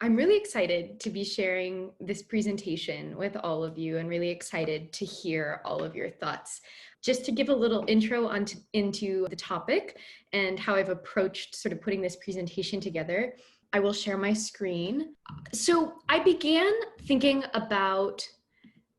I'm really excited to be sharing this presentation with all of you and really excited to hear all of your thoughts. Just to give a little intro into the topic and how I've approached sort of putting this presentation together, I will share my screen. So I began thinking about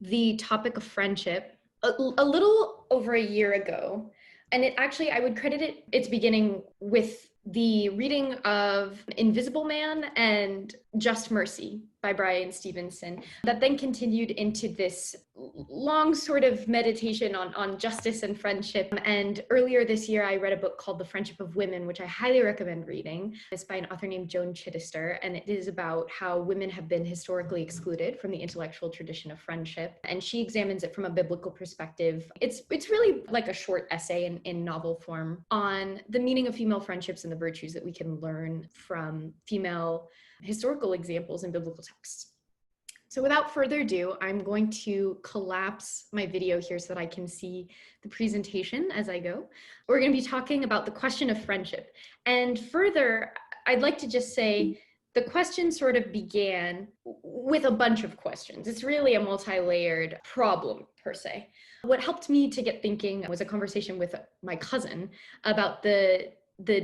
the topic of friendship a little over a year ago. And I would credit its beginning with the reading of Invisible Man and Just Mercy by Brian Stevenson, that then continued into this long sort of meditation on justice and friendship. And earlier this year, I read a book called The Friendship of Women, which I highly recommend reading. It's by an author named Joan Chittister, and it is about how women have been historically excluded from the intellectual tradition of friendship. And she examines it from a biblical perspective. It's really like a short essay in novel form on the meaning of female friendships and the virtues that we can learn from female historical examples in biblical texts. So without further ado, I'm going to collapse my video here so that I can see the presentation as I go. We're going to be talking about the question of friendship. And further, I'd like to just say the question sort of began with a bunch of questions. It's really a multi-layered problem per se. What helped me to get thinking was a conversation with my cousin about the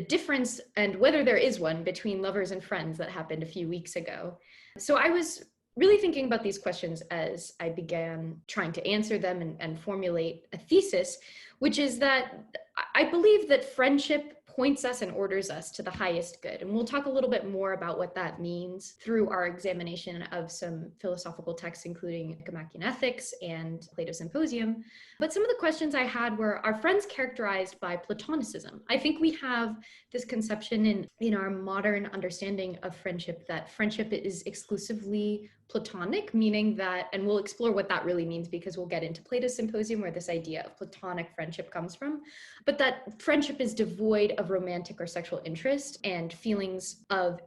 difference and whether there is one between lovers and friends that happened a few weeks ago. So I was really thinking about these questions as I began trying to answer them and formulate a thesis, which is that I believe that friendship points us and orders us to the highest good. And we'll talk a little bit more about what that means through our examination of some philosophical texts, including Nicomachean Ethics and Plato's Symposium. But some of the questions I had were, are friends characterized by Platonicism? I think we have this conception in our modern understanding of friendship that friendship is exclusively Platonic, meaning that, and we'll explore what that really means because we'll get into Plato's Symposium where this idea of Platonic friendship comes from, but that friendship is devoid of romantic or sexual interest and feelings of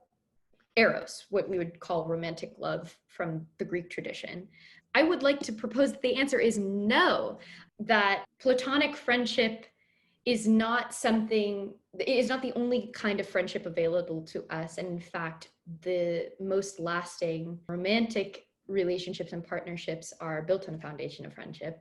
eros, what we would call romantic love from the Greek tradition. I would like to propose that the answer is no, that Platonic friendship is not the only kind of friendship available to us. And in fact, the most lasting romantic relationships and partnerships are built on a foundation of friendship.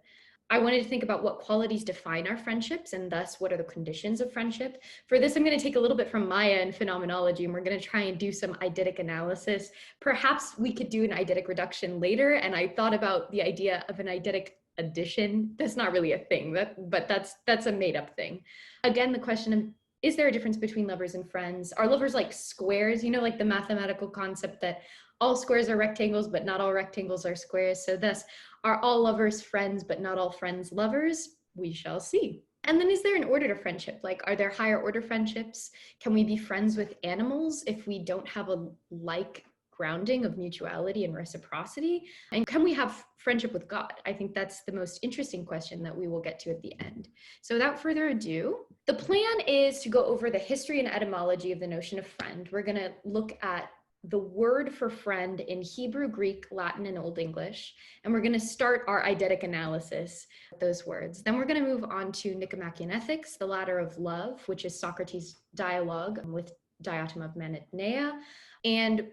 I wanted to think about what qualities define our friendships and thus what are the conditions of friendship. For this, I'm going to take a little bit from Maya and phenomenology, and we're going to try and do some eidetic analysis. Perhaps we could do an eidetic reduction later, and I thought about the idea of an eidetic addition. That's not really a thing, but that's a made up thing. Again, the question of, is there a difference between lovers and friends? Are lovers like squares? You know, like the mathematical concept that all squares are rectangles, but not all rectangles are squares. So thus, are all lovers friends, but not all friends lovers? We shall see. And then is there an order to friendship? Like, are there higher order friendships? Can we be friends with animals if we don't have a like grounding of mutuality and reciprocity? And can we have friendship with God? I think that's the most interesting question that we will get to at the end. So without further ado, the plan is to go over the history and etymology of the notion of friend. We're going to look at the word for friend in Hebrew, Greek, Latin, and Old English. And we're going to start our eidetic analysis with those words. Then we're going to move on to Nicomachean Ethics, the ladder of love, which is Socrates' dialogue with Diotima of Manetnaea. And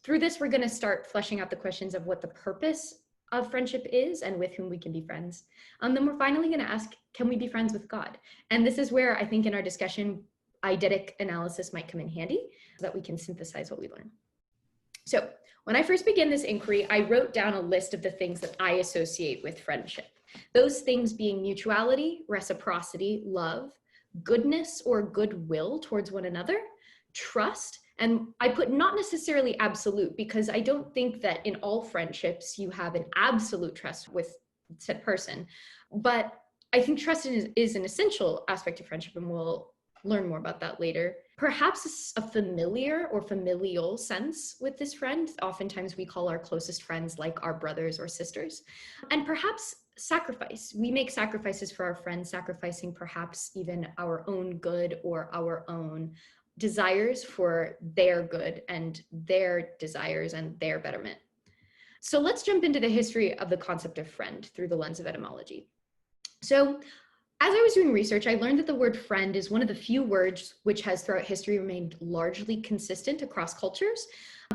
through this, we're going to start fleshing out the questions of what the purpose of friendship is and with whom we can be friends. Then we're finally going to ask, can we be friends with God? And this is where I think in our discussion, eidetic analysis might come in handy so that we can synthesize what we learn. So when I first began this inquiry, I wrote down a list of the things that I associate with friendship. Those things being mutuality, reciprocity, love, goodness or goodwill towards one another, trust. And I put not necessarily absolute, because I don't think that in all friendships you have an absolute trust with said person. But I think trust is an essential aspect of friendship, and we'll learn more about that later. Perhaps a familiar or familial sense with this friend. Oftentimes we call our closest friends like our brothers or sisters. And perhaps sacrifice. We make sacrifices for our friends, sacrificing perhaps even our own good or our own desires for their good and their desires and their betterment. So let's jump into the history of the concept of friend through the lens of etymology. So As I was doing research, I learned that the word friend is one of the few words which has throughout history remained largely consistent across cultures.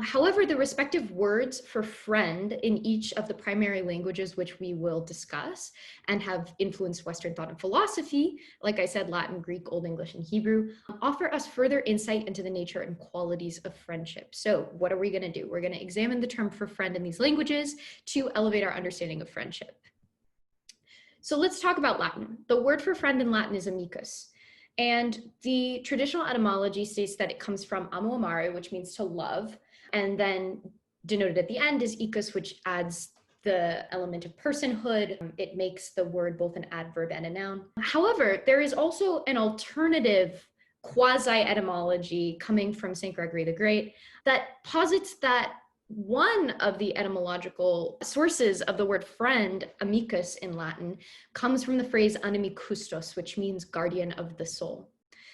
However, the respective words for friend in each of the primary languages which we will discuss and have influenced Western thought and philosophy, like I said, Latin, Greek, Old English, and Hebrew, offer us further insight into the nature and qualities of friendship. So what are we going to do? We're going to examine the term for friend in these languages to elevate our understanding of friendship. So let's talk about Latin. The word for friend in Latin is amicus. And the traditional etymology states that it comes from amo amare, which means to love. And then denoted at the end is icus, which adds the element of personhood. It makes the word both an adverb and a noun. However, there is also an alternative quasi-etymology coming from St. Gregory the Great that posits that one of the etymological sources of the word friend, amicus in Latin, comes from the phrase animi custos, which means guardian of the soul.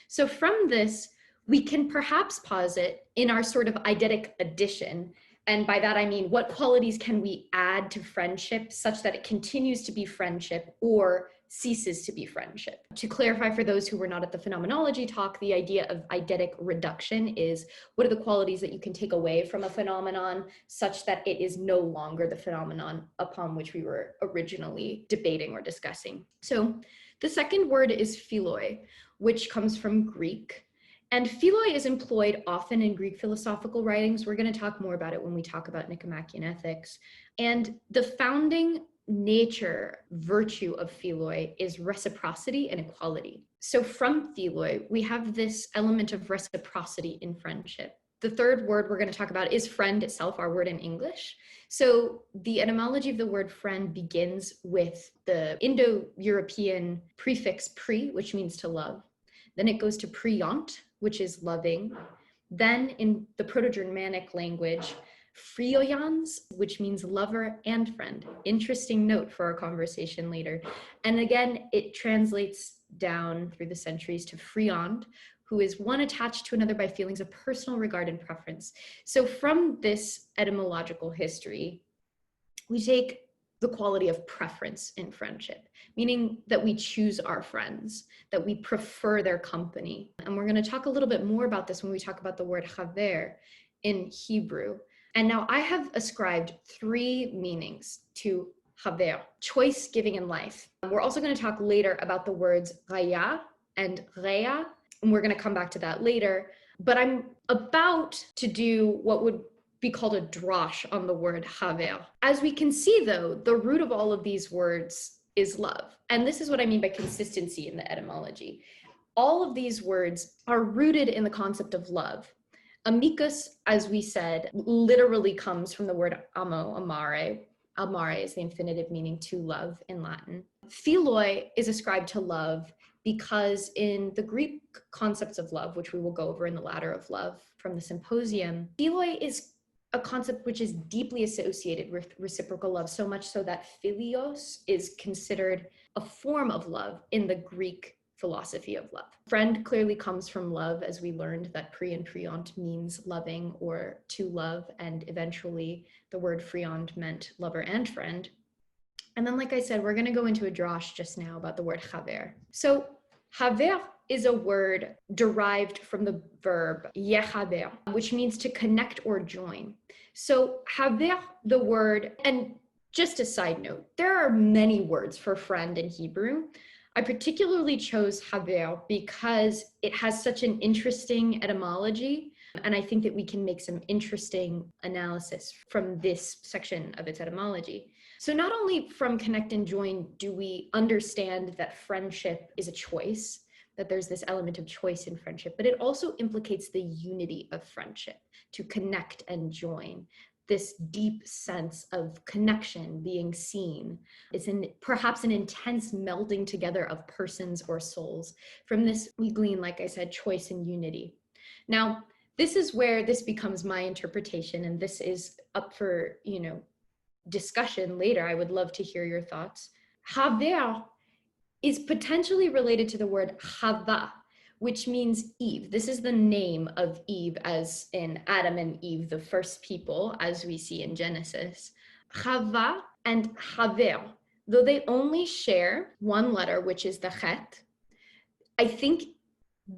So from this, we can perhaps posit in our sort of eidetic addition, and by that I mean, what qualities can we add to friendship such that it continues to be friendship or ceases to be friendship? To clarify for those who were not at the phenomenology talk, the idea of eidetic reduction is what are the qualities that you can take away from a phenomenon such that it is no longer the phenomenon upon which we were originally debating or discussing. So the second word is philoi, which comes from Greek. And philoi is employed often in Greek philosophical writings. We're going to talk more about it when we talk about Nicomachean ethics. And the founding nature, virtue of philoi is reciprocity and equality. So from philoi, we have this element of reciprocity in friendship. The third word we're going to talk about is friend itself, our word in English. So the etymology of the word friend begins with the Indo-European prefix pre, which means to love. Then it goes to priont, which is loving. Then in the Proto-Germanic language, friojans, which means lover and friend. Interesting note for our conversation later. And again, it translates down through the centuries to friand, who is one attached to another by feelings of personal regard and preference. So from this etymological history, we take the quality of preference in friendship, meaning that we choose our friends, that we prefer their company. And we're going to talk a little bit more about this when we talk about the word haver in Hebrew. And now I have ascribed 3 meanings to haver: choice, giving, and life. We're also going to talk later about the words raya and rea, and we're going to come back to that later. But I'm about to do what would be called a drosh on the word haver. As we can see, though, the root of all of these words is love. And this is what I mean by consistency in the etymology. All of these words are rooted in the concept of love. Amicus, as we said, literally comes from the word amo, amare. Amare is the infinitive meaning to love in Latin. Philoi is ascribed to love because in the Greek concepts of love, which we will go over in the ladder of love from the Symposium, philoi is a concept which is deeply associated with reciprocal love, so much so that philios is considered a form of love in the Greek philosophy of love. Friend clearly comes from love, as we learned that pre and priont means loving or to love, and eventually the word friand meant lover and friend. And then, like I said, we're going to go into a drosh just now about the word haver. So haver is a word derived from the verb yehaber, which means to connect or join. So haver, the word, and just a side note, there are many words for friend in Hebrew. I particularly chose haver because it has such an interesting etymology, and I think that we can make some interesting analysis from this section of its etymology. So not only from connect and join do we understand that friendship is a choice, that there's this element of choice in friendship, but it also implicates the unity of friendship, to connect and join, this deep sense of connection, being seen. It's perhaps an intense melding together of persons or souls. From this, we glean, like I said, choice and unity. Now, this is where this becomes my interpretation, and this is up for, discussion later. I would love to hear your thoughts. Haver is potentially related to the word Hava, which means Eve. This is the name of Eve, as in Adam and Eve, the first people, as we see in Genesis. Hava and Haver Though they only share one letter, which is the chet, I think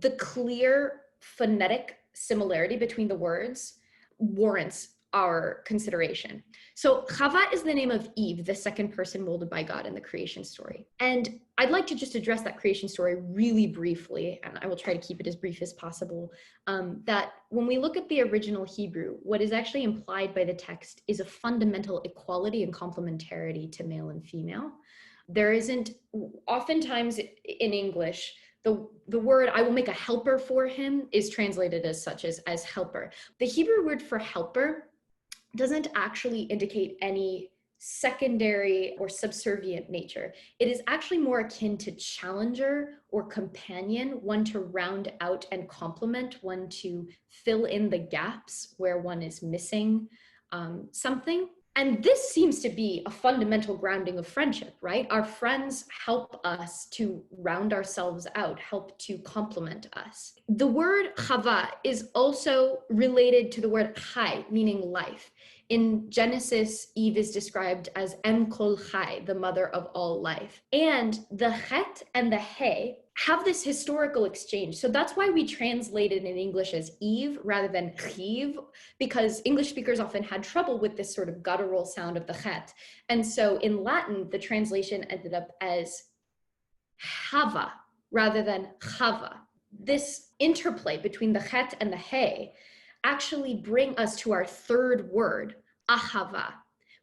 the clear phonetic similarity between the words warrants our consideration. So Chava is the name of Eve, the second person molded by God in the creation story. And I'd like to just address that creation story really briefly, and I will try to keep it as brief as possible, that when we look at the original Hebrew, what is actually implied by the text is a fundamental equality and complementarity to male and female. There isn't, oftentimes in English, the word "I will make a helper for him" is translated as such, as helper. The Hebrew word for helper doesn't actually indicate any secondary or subservient nature. It is actually more akin to challenger or companion, one to round out and complement, one to fill in the gaps where one is missing something. And this seems to be a fundamental grounding of friendship, right? Our friends help us to round ourselves out, help to complement us. The word chava is also related to the word chai, meaning life. In Genesis, Eve is described as em kol chai, the mother of all life. And the chet and the he have this historical exchange. So that's why we translate it in English as Eve rather than chiv, because English speakers often had trouble with this sort of guttural sound of the chet. And so in Latin, the translation ended up as hava rather than chava. This interplay between the chet and the he actually bring us to our third word, ahava,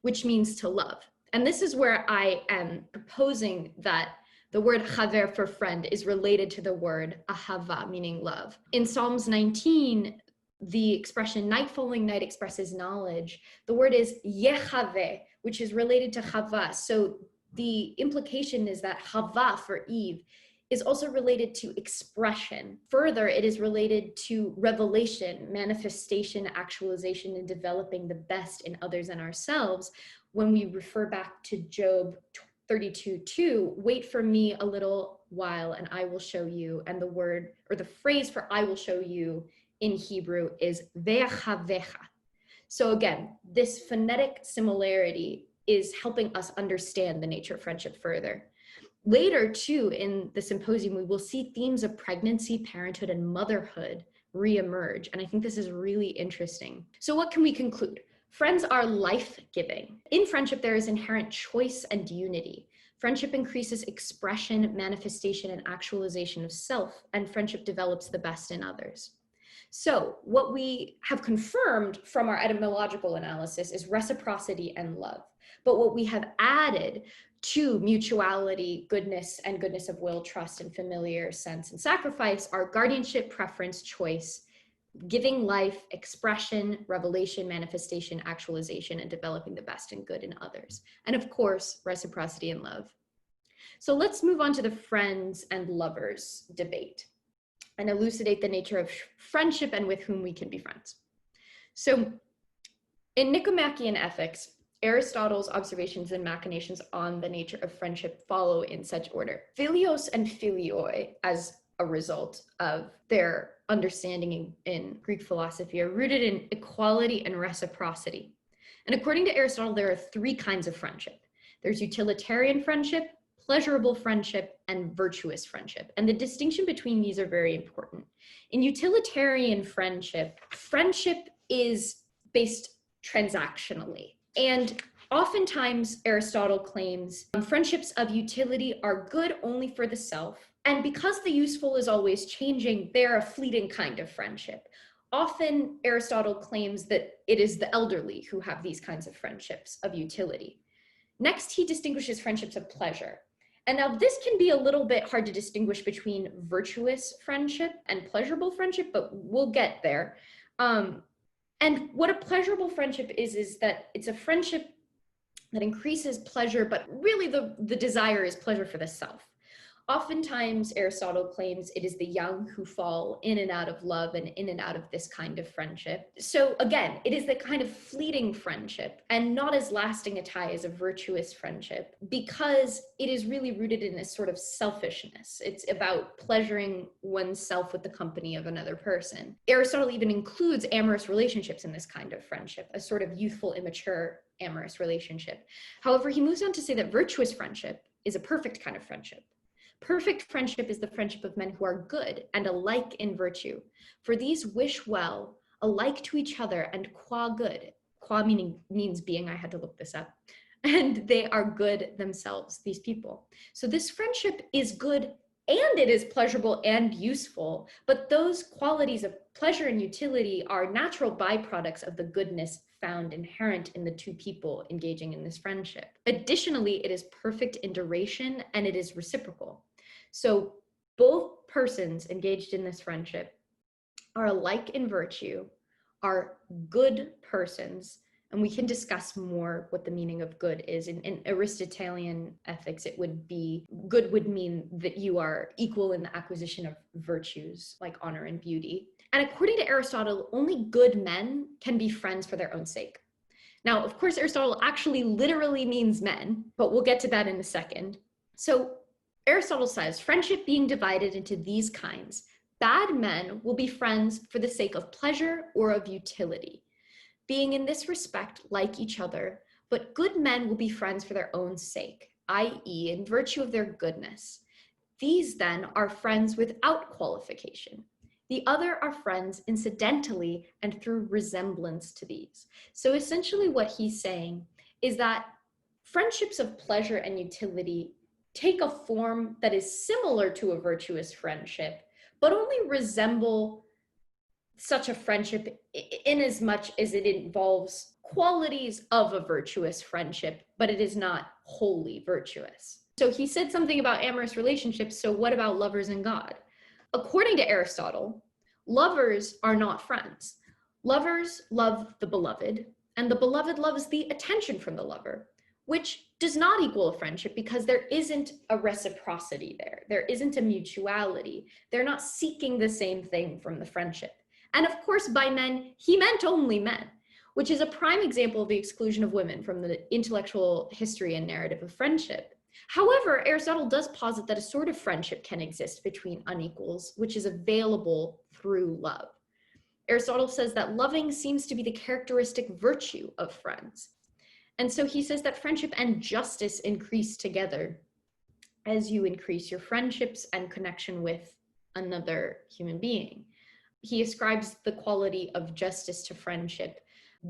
which means to love. And this is where I am proposing that the word chaver for friend is related to the word ahava, meaning love. In Psalms 19, the expression night following night expresses knowledge. The word is yechave, which is related to chava. So the implication is that chava for Eve is also related to expression. Further, it is related to revelation, manifestation, actualization, and developing the best in others and ourselves. When we refer back to Job 32:2, wait for me a little while and I will show you. And the word or the phrase for I will show you in Hebrew is ve'achavecha. So again, this phonetic similarity is helping us understand the nature of friendship further. Later, too, in the Symposium, we will see themes of pregnancy, parenthood, and motherhood reemerge. And I think this is really interesting. So what can we conclude? Friends are life-giving. In friendship, there is inherent choice and unity. Friendship increases expression, manifestation, and actualization of self, and friendship develops the best in others. So what we have confirmed from our etymological analysis is reciprocity and love. But what we have added to mutuality, goodness, and goodness of will, trust, and familiar sense and sacrifice are guardianship, preference, choice, giving life, expression, revelation, manifestation, actualization, and developing the best and good in others. And of course, reciprocity and love. So let's move on to the friends and lovers debate and elucidate the nature of friendship and with whom we can be friends. So in Nicomachean Ethics, Aristotle's observations and machinations on the nature of friendship follow in such order. Philios and philioi, as a result of their understanding in Greek philosophy, are rooted in equality and reciprocity. And according to Aristotle, there are three kinds of friendship. There's utilitarian friendship, pleasurable friendship, and virtuous friendship. And the distinction between these are very important. In utilitarian friendship, friendship is based transactionally. And oftentimes Aristotle claims friendships of utility are good only for the self. And because the useful is always changing, they're a fleeting kind of friendship. Often Aristotle claims that it is the elderly who have these kinds of friendships of utility. Next, he distinguishes friendships of pleasure. And now this can be a little bit hard to distinguish between virtuous friendship and pleasurable friendship, but we'll get there. And what a pleasurable friendship is that it's a friendship that increases pleasure, but really the desire is pleasure for the self. Oftentimes, Aristotle claims it is the young who fall in and out of love and in and out of this kind of friendship. So again, it is the kind of fleeting friendship and not as lasting a tie as a virtuous friendship because it is really rooted in this sort of selfishness. It's about pleasuring oneself with the company of another person. Aristotle even includes amorous relationships in this kind of friendship, a sort of youthful, immature amorous relationship. However, he moves on to say that virtuous friendship is a perfect kind of friendship. Perfect friendship is the friendship of men who are good and alike in virtue. For these wish well, alike to each other, and qua good. Qua means being, I had to look this up. And they are good themselves, these people. So this friendship is good and it is pleasurable and useful, but those qualities of pleasure and utility are natural byproducts of the goodness found inherent in the two people engaging in this friendship. Additionally, it is perfect in duration and it is reciprocal. So both persons engaged in this friendship are alike in virtue, are good persons, and we can discuss more what the meaning of good is. In Aristotelian ethics, it would be, good would mean that you are equal in the acquisition of virtues like honor and beauty. And according to Aristotle, only good men can be friends for their own sake. Now, of course, Aristotle actually literally means men, but we'll get to that in a second. So Aristotle says, friendship being divided into these kinds, bad men will be friends for the sake of pleasure or of utility, being in this respect like each other, but good men will be friends for their own sake, i.e., in virtue of their goodness. These then are friends without qualification. The other are friends incidentally and through resemblance to these. So essentially what he's saying is that friendships of pleasure and utility take a form that is similar to a virtuous friendship, but only resemble such a friendship in as much as it involves qualities of a virtuous friendship, but it is not wholly virtuous. So he said something about amorous relationships. So what about lovers and God? According to Aristotle, lovers are not friends. Lovers love the beloved, and the beloved loves the attention from the lover, which does not equal a friendship because there isn't a reciprocity there. There isn't a mutuality. They're not seeking the same thing from the friendship. And of course, by men, he meant only men, which is a prime example of the exclusion of women from the intellectual history and narrative of friendship. However, Aristotle does posit that a sort of friendship can exist between unequals, which is available through love. Aristotle says that loving seems to be the characteristic virtue of friends. And so he says that friendship and justice increase together as you increase your friendships and connection with another human being. He ascribes the quality of justice to friendship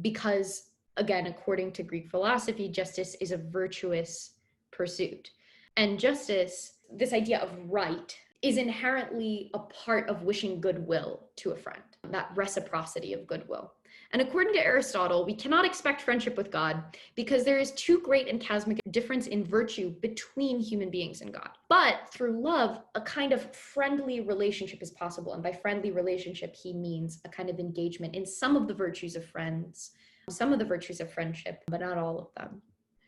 because, again, according to Greek philosophy, justice is a virtuous pursuit. And justice, this idea of right, is inherently a part of wishing goodwill to a friend, that reciprocity of goodwill. And according to Aristotle, we cannot expect friendship with God because there is too great and chasmic difference in virtue between human beings and God. But through love, a kind of friendly relationship is possible. And by friendly relationship, he means a kind of engagement in some of the virtues of friends, some of the virtues of friendship, but not all of them.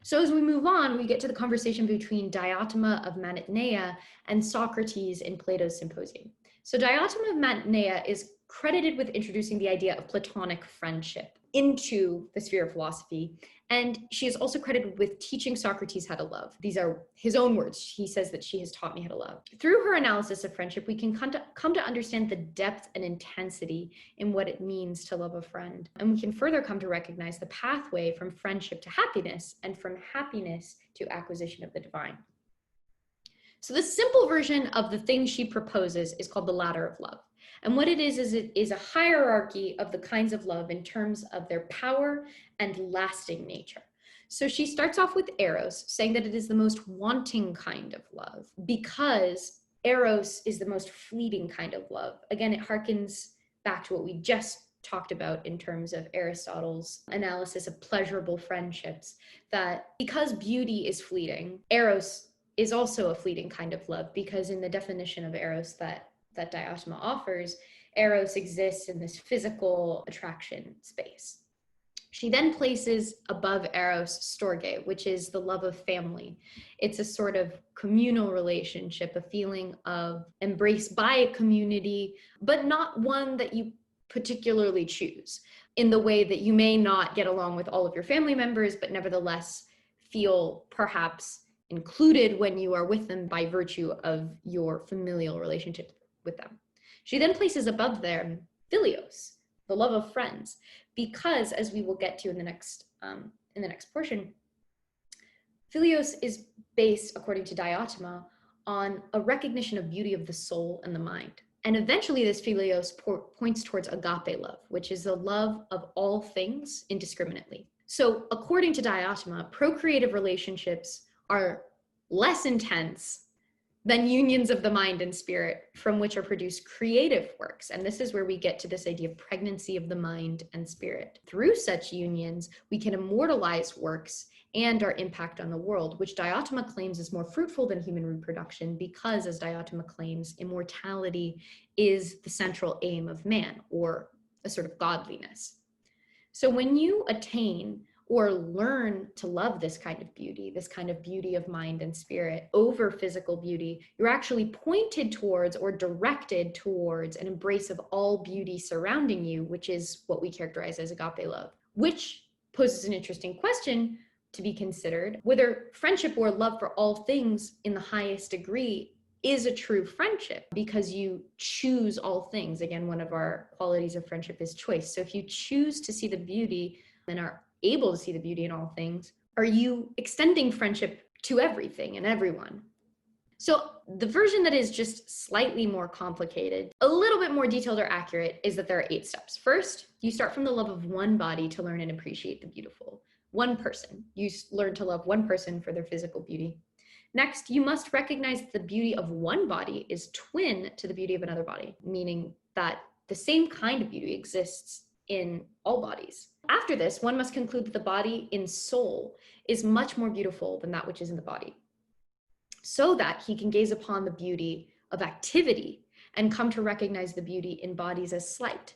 So as we move on, we get to the conversation between Diotima of Mantinea and Socrates in Plato's Symposium. So Diotima of Mantinea is credited with introducing the idea of Platonic friendship into the sphere of philosophy. And she is also credited with teaching Socrates how to love. These are his own words. He says that she has taught me how to love. Through her analysis of friendship, we can come to understand the depth and intensity in what it means to love a friend. And we can further come to recognize the pathway from friendship to happiness and from happiness to acquisition of the divine. So the simple version of the thing she proposes is called the ladder of love. And what it is a hierarchy of the kinds of love in terms of their power and lasting nature. So she starts off with Eros, saying that it is the most wanting kind of love because Eros is the most fleeting kind of love. Again, it harkens back to what we just talked about in terms of Aristotle's analysis of pleasurable friendships, that because beauty is fleeting, Eros is also a fleeting kind of love, because in the definition of Eros that Diotima offers, Eros exists in this physical attraction space. She then places above Eros Storge, which is the love of family. It's a sort of communal relationship, a feeling of embrace by a community, but not one that you particularly choose, in the way that you may not get along with all of your family members, but nevertheless feel perhaps included when you are with them by virtue of your familial relationship with them. She then places above them Philios, the love of friends, because as we will get to in the next in the next portion, Philios is based, according to Diotima, on a recognition of beauty of the soul and the mind. And eventually this Philios points towards agape love, which is the love of all things indiscriminately. So according to Diotima, procreative relationships are less intense than unions of the mind and spirit from which are produced creative works. And this is where we get to this idea of pregnancy of the mind and spirit. Through such unions, we can immortalize works and our impact on the world, which Diotima claims is more fruitful than human reproduction because, as Diotima claims, immortality is the central aim of man, or a sort of godliness. So when you attain or learn to love this kind of beauty of mind and spirit over physical beauty, you're actually pointed towards or directed towards an embrace of all beauty surrounding you, which is what we characterize as agape love, which poses an interesting question to be considered, whether friendship or love for all things in the highest degree is a true friendship, because you choose all things. Again, one of our qualities of friendship is choice. So if you choose to see the beauty and are able to see the beauty in all things, are you extending friendship to everything and everyone? So the version that is just slightly more complicated, a little bit more detailed or accurate, is that there are 8 steps. First, you start from the love of one body to learn and appreciate the beautiful. One person. You learn to love one person for their physical beauty. Next, you must recognize that the beauty of one body is twin to the beauty of another body, meaning that the same kind of beauty exists in all bodies. After this, one must conclude that the body in soul is much more beautiful than that which is in the body, so that he can gaze upon the beauty of activity and come to recognize the beauty in bodies as slight.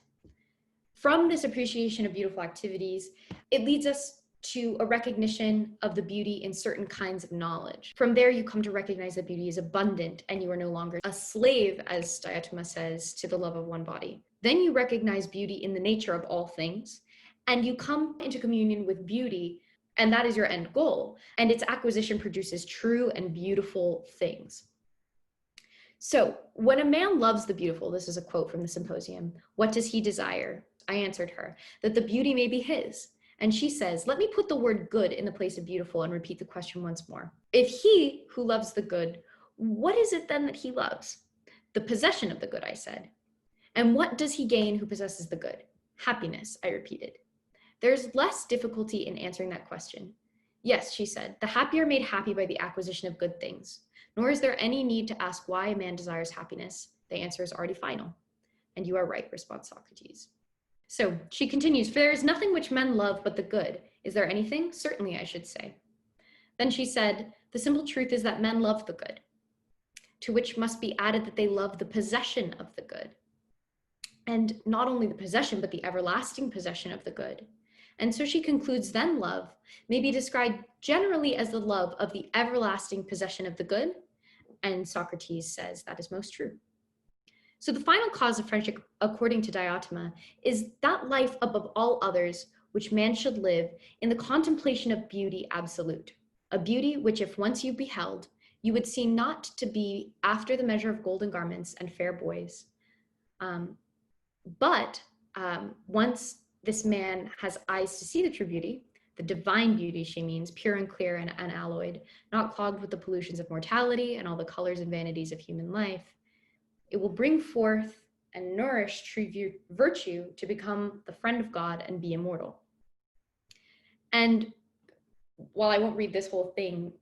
From this appreciation of beautiful activities, it leads us to a recognition of the beauty in certain kinds of knowledge. From there, you come to recognize that beauty is abundant and you are no longer a slave, as Diotima says, to the love of one body. Then you recognize beauty in the nature of all things, and you come into communion with beauty, and that is your end goal. And its acquisition produces true and beautiful things. So when a man loves the beautiful, this is a quote from the Symposium, what does he desire? I answered her, that the beauty may be his. And she says, let me put the word good in the place of beautiful and repeat the question once more. If he who loves the good, what is it then that he loves? The possession of the good, I said. And what does he gain who possesses the good? Happiness, I repeated. There's less difficulty in answering that question. Yes, she said, the happy are made happy by the acquisition of good things. Nor is there any need to ask why a man desires happiness. The answer is already final. And you are right, responds Socrates. So she continues, for there is nothing which men love but the good. Is there anything? Certainly, I should say. Then she said, the simple truth is that men love the good, to which must be added that they love the possession of the good. And not only the possession, but the everlasting possession of the good. And so she concludes, then love may be described generally as the love of the everlasting possession of the good. And Socrates says that is most true. So the final cause of friendship, according to Diotima, is that life above all others which man should live in the contemplation of beauty absolute, a beauty which if once you beheld, you would see not to be after the measure of golden garments and fair boys. But once this man has eyes to see the true beauty, the divine beauty, she means, pure and clear and unalloyed, not clogged with the pollutions of mortality and all the colors and vanities of human life, it will bring forth and nourish true virtue to become the friend of God and be immortal. And while I won't read this whole thing,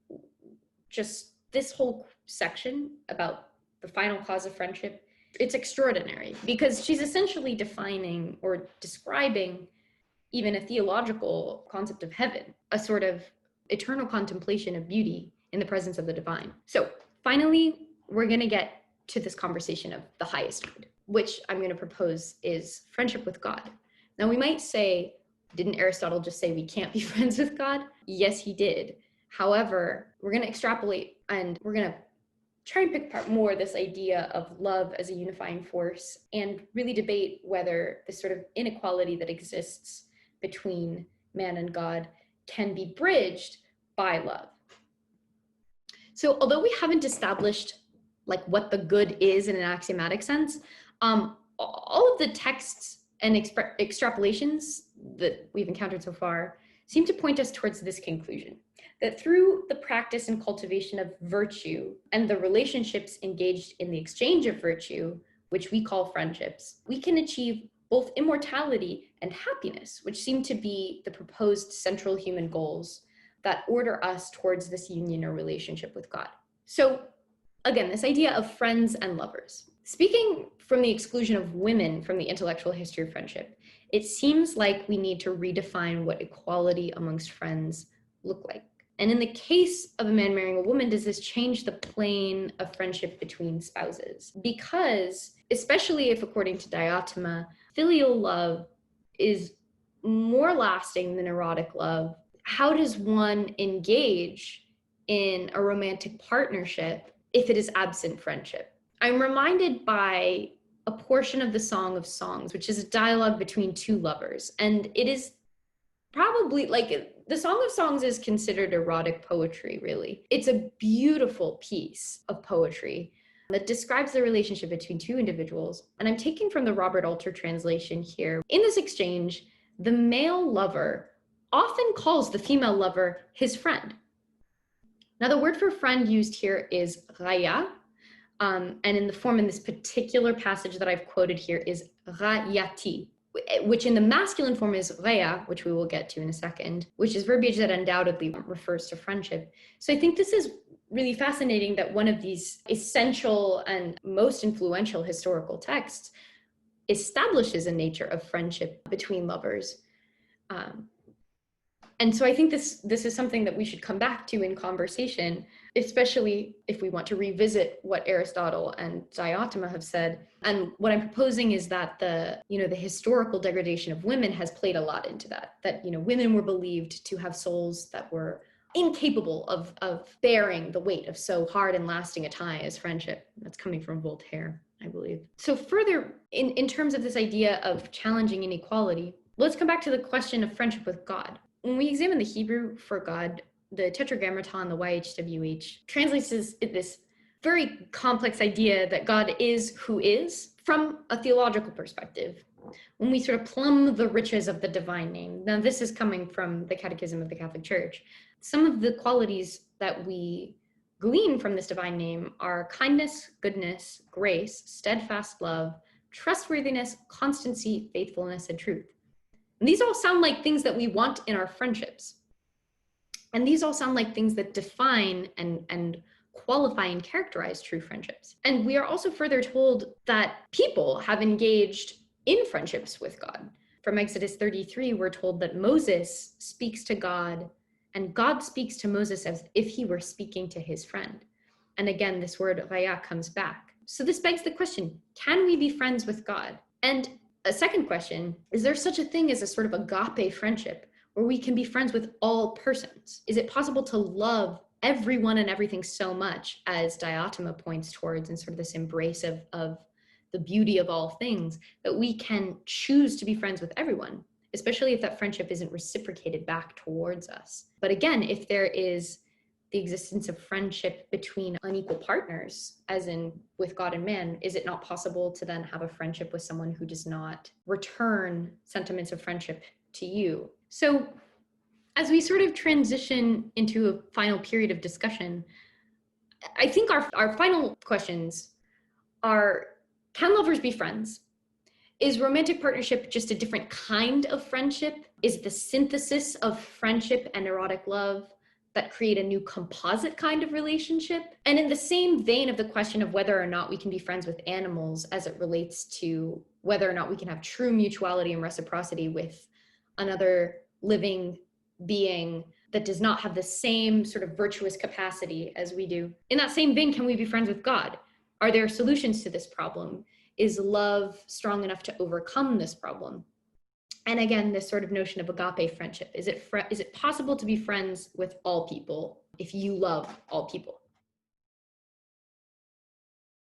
just this whole section about the final cause of friendship, it's extraordinary because she's essentially defining or describing even a theological concept of heaven, a sort of eternal contemplation of beauty in the presence of the divine. So finally, we're going to get to this conversation of the highest good, which I'm going to propose is friendship with God. Now we might say, didn't Aristotle just say we can't be friends with God? Yes, he did. However, we're going to extrapolate and we're going to try and pick apart more this idea of love as a unifying force and really debate whether this sort of inequality that exists between man and God can be bridged by love. So although we haven't established like what the good is in an axiomatic sense, all of the texts and extrapolations that we've encountered so far seem to point us towards this conclusion, that through the practice and cultivation of virtue and the relationships engaged in the exchange of virtue, which we call friendships, we can achieve both immortality and happiness, which seem to be the proposed central human goals that order us towards this union or relationship with God. So again, this idea of friends and lovers. Speaking from the exclusion of women from the intellectual history of friendship, it seems like we need to redefine what equality amongst friends look like. And in the case of a man marrying a woman, does this change the plane of friendship between spouses? Because, especially if, according to Diotima, filial love is more lasting than erotic love, how does one engage in a romantic partnership if it is absent friendship? I'm reminded by a portion of the Song of Songs, which is a dialogue between two lovers. And it is probably, like, the Song of Songs is considered erotic poetry, really. It's a beautiful piece of poetry that describes the relationship between two individuals. And I'm taking from the Robert Alter translation here. In this exchange, the male lover often calls the female lover his friend. Now, the word for friend used here is raya, and in the form in this particular passage that I've quoted here is rayati, which in the masculine form is raya, which we will get to in a second, which is verbiage that undoubtedly refers to friendship. So I think this is really fascinating that one of these essential and most influential historical texts establishes a nature of friendship between lovers. And so I think this is something that we should come back to in conversation, especially if we want to revisit what Aristotle and Diotima have said. And what I'm proposing is that the historical degradation of women has played a lot into that women were believed to have souls that were incapable of bearing the weight of so hard and lasting a tie as friendship. That's coming from Voltaire, I believe. So further, in terms of this idea of challenging inequality, let's come back to the question of friendship with God. When we examine the Hebrew for God, the Tetragrammaton, the YHWH, translates this very complex idea that God is who is from a theological perspective. When we sort of plumb the riches of the divine name, now this is coming from the Catechism of the Catholic Church, some of the qualities that we glean from this divine name are kindness, goodness, grace, steadfast love, trustworthiness, constancy, faithfulness, and truth. And these all sound like things that we want in our friendships. And these all sound like things that define and qualify and characterize true friendships. And we are also further told that people have engaged in friendships with God. From Exodus 33, we're told that Moses speaks to God, and God speaks to Moses as if he were speaking to his friend. And again, this word raya comes back. So this begs the question, can we be friends with God? And a second question, is there such a thing as a sort of agape friendship where we can be friends with all persons? Is it possible to love everyone and everything so much, as Diotima points towards, in sort of this embrace of the beauty of all things, that we can choose to be friends with everyone, especially if that friendship isn't reciprocated back towards us? But again, if there is the existence of friendship between unequal partners, as in with God and man, is it not possible to then have a friendship with someone who does not return sentiments of friendship to you? So as we sort of transition into a final period of discussion, I think our final questions are, can lovers be friends? Is romantic partnership just a different kind of friendship? Is the synthesis of friendship and erotic love that create a new composite kind of relationship? And in the same vein of the question of whether or not we can be friends with animals as it relates to whether or not we can have true mutuality and reciprocity with another living being that does not have the same sort of virtuous capacity as we do. In that same vein, can we be friends with God? Are there solutions to this problem? Is love strong enough to overcome this problem? And again, this sort of notion of agape friendship. Is it possible to be friends with all people if you love all people?